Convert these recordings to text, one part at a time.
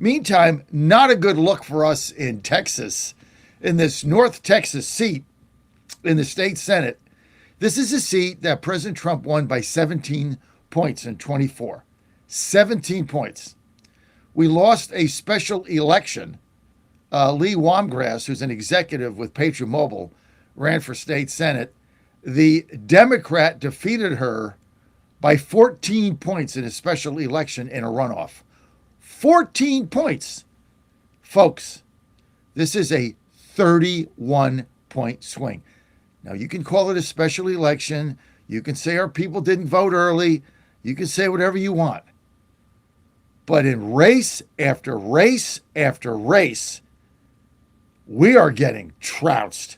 Meantime, not a good look for us in Texas, in this North Texas seat in the state Senate. This is a seat that President Trump won by 17 points in 24. 17 points. We lost a special election. Lee Wamgrass, who's an executive with Patriot Mobile, ran for state Senate. The Democrat defeated her by 14 points in a special election in a runoff. 14 points. Folks, this is a 31-point swing. Now, you can call it a special election. You can say our people didn't vote early. You can say whatever you want. But in race after race after race, we are getting trounced.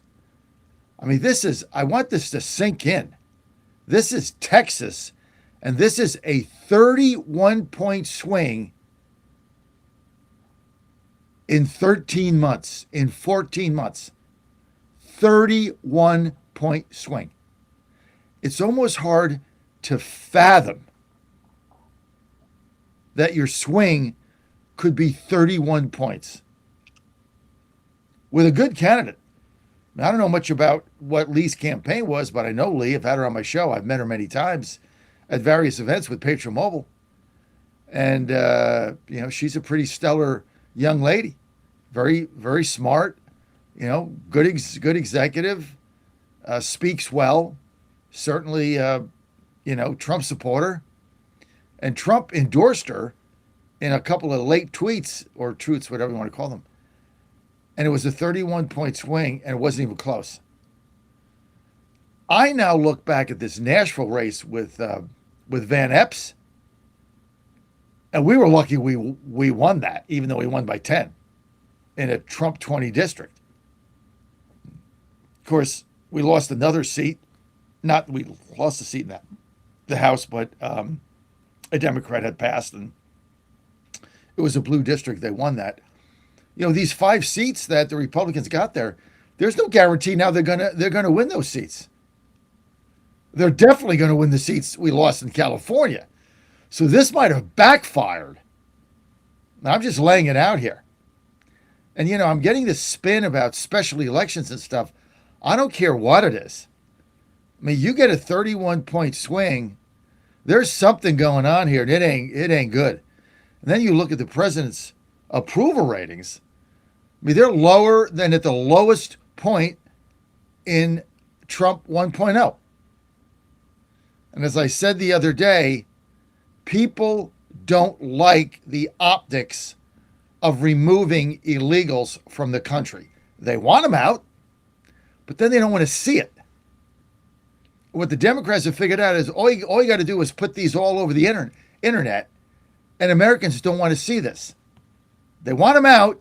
I mean, I want this to sink in. This is Texas, and this is a 31-point swing in 13 months, in 14 months. 31-point swing. It's almost hard to fathom that your swing could be 31 points with a good candidate. I don't know much about what Lee's campaign was, but I know Lee. I've had her on my show. I've met her many times at various events with Patriot Mobile. And, she's a pretty stellar young lady. Very, very smart, good executive, speaks well, certainly, Trump supporter. And Trump endorsed her in a couple of late tweets or truths, whatever you want to call them. And it was a 31-point swing, and it wasn't even close. I now look back at this Nashville race with Van Epps, and we were lucky we won that, even though we won by 10 in a Trump 20 district. Of course, we lost another seat. Not we lost a seat in the House, but a Democrat had passed, and it was a blue district. They won that. These 5 seats that the Republicans got there, there's no guarantee now they're gonna win those seats. They're definitely going to win the seats we lost in California. So this might have backfired. Now, I'm just laying it out here. And, I'm getting this spin about special elections and stuff. I don't care what it is. I mean, you get a 31-point swing, there's something going on here, and it ain't good. And then you look at the president's approval ratings. I mean, they're lower than at the lowest point in Trump 1.0. And as I said the other day, people don't like the optics of removing illegals from the country. They want them out, but then they don't want to see it. What the Democrats have figured out is all you got to do is put these all over the internet, and Americans don't want to see this. They want them out,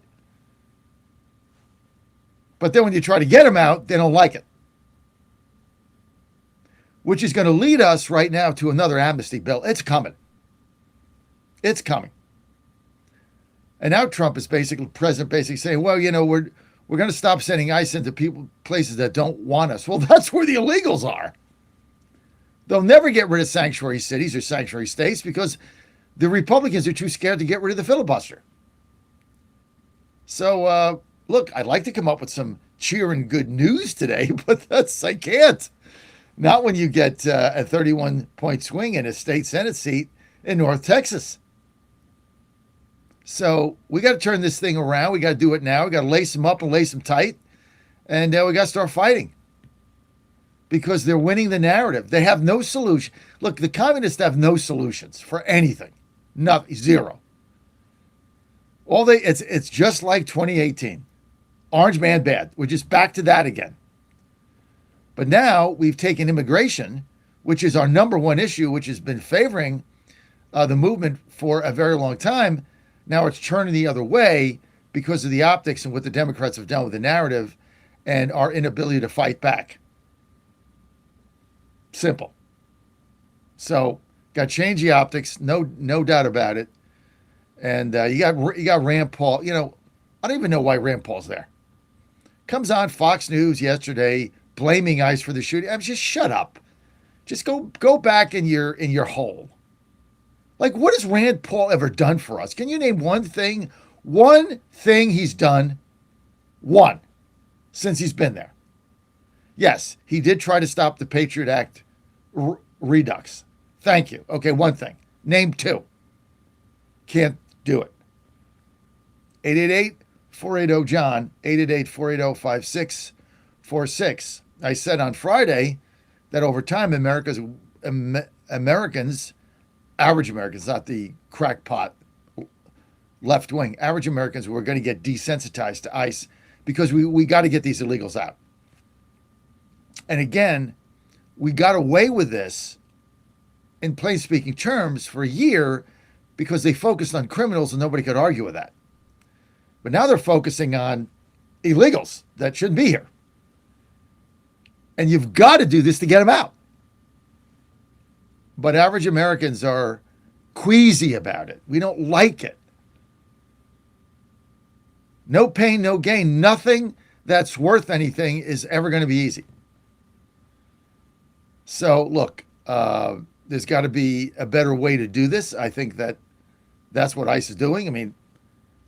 but then when you try to get them out, they don't like it. Which is going to lead us right now to another amnesty bill. It's coming. It's coming. And now Trump is basically saying, well, we're going to stop sending ICE into places that don't want us. Well, that's where the illegals are. They'll never get rid of sanctuary cities or sanctuary states because the Republicans are too scared to get rid of the filibuster. So, look, I'd like to come up with some cheering good news today, but I can't. Not when you get a 31-point swing in a state Senate seat in North Texas. So we got to turn this thing around. We got to do it now. We got to lace them up and lace them tight. And we got to start fighting. Because they're winning the narrative. They have no solution. Look, the communists have no solutions for anything. Nothing. Zero. It's just like 2018. Orange man bad. We're just back to that again. But now we've taken immigration, which is our number one issue, which has been favoring the movement for a very long time. Now it's turning the other way because of the optics and what the Democrats have done with the narrative and our inability to fight back. Simple. So got to change the optics, no doubt about it. And you got Rand Paul. I don't even know why Rand Paul's there. Comes on Fox News yesterday, blaming ICE for the shooting. Just shut up. Just go back in your hole. Like, what has Rand Paul ever done for us? Can you name one thing, One thing he's done, one, since he's been there. Yes, he did try to stop the Patriot Act redux. Thank you. Okay, one thing. Name two. Can't do it. 888-480-JOHN, 888-480-5646. I said on Friday that over time, Americans, average Americans, not the crackpot left wing, average Americans were going to get desensitized to ICE because we got to get these illegals out. And again, we got away with this in plain speaking terms for a year because they focused on criminals and nobody could argue with that. But now they're focusing on illegals that shouldn't be here. And you've got to do this to get them out. But average Americans are queasy about it. We don't like it. No pain, no gain. Nothing that's worth anything is ever going to be easy. So, look, there's got to be a better way to do this. I think that's what ICE is doing. I mean,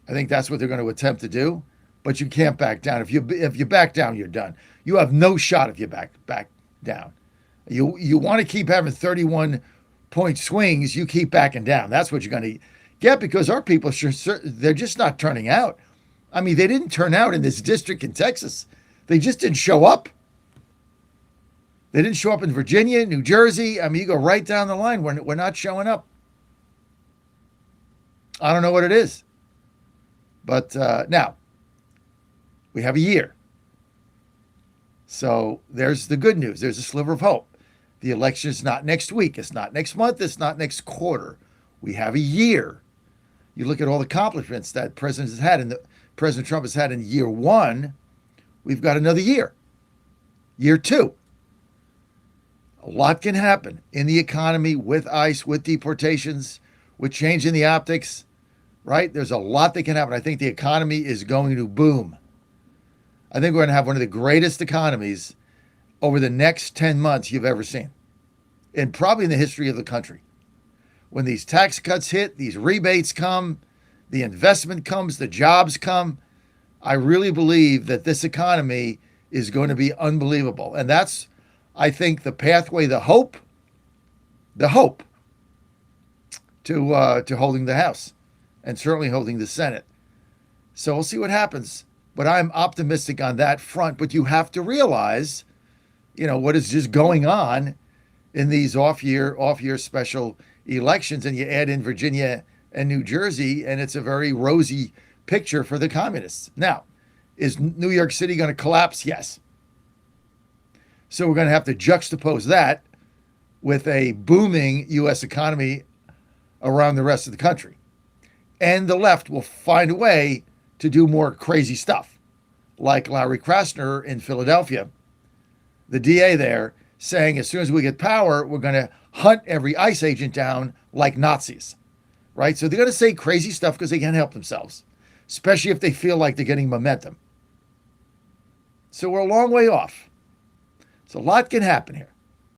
I think that's what they're going to attempt to do. But you can't back down. If you back down, you're done. You have no shot if you back down. You want to keep having 31-point swings. You keep backing down. That's what you're going to get because our people, they're just not turning out. I mean, they didn't turn out in this district in Texas. They just didn't show up. They didn't show up in Virginia, New Jersey. I mean, you go right down the line. We're not showing up. I don't know what it is. But now, we have a year. So there's the good news. There's a sliver of hope. The election is not next week. It's not next month. It's not next quarter. We have a year. You look at all the accomplishments that President Trump has had in year one. We've got another year. Year two. A lot can happen in the economy with ICE, with deportations, with changing the optics, right? There's a lot that can happen. I think the economy is going to boom. I think we're going to have one of the greatest economies over the next 10 months you've ever seen, and probably in the history of the country. When these tax cuts hit, these rebates come, the investment comes, the jobs come, I really believe that this economy is going to be unbelievable. And that's, I think, the pathway, the hope to holding the House and certainly holding the Senate. So we'll see what happens. But I'm optimistic on that front. But you have to realize, what is just going on in these off-year special elections, and you add in Virginia and New Jersey, and it's a very rosy picture for the communists. Now, is New York City going to collapse? Yes. So we're going to have to juxtapose that with a booming U.S. economy around the rest of the country. And the left will find a way to do more crazy stuff, like Larry Krasner in Philadelphia, the DA there, saying as soon as we get power, we're going to hunt every ICE agent down like Nazis, right? So they're going to say crazy stuff because they can't help themselves, especially if they feel like they're getting momentum. So we're a long way off. So a lot can happen here.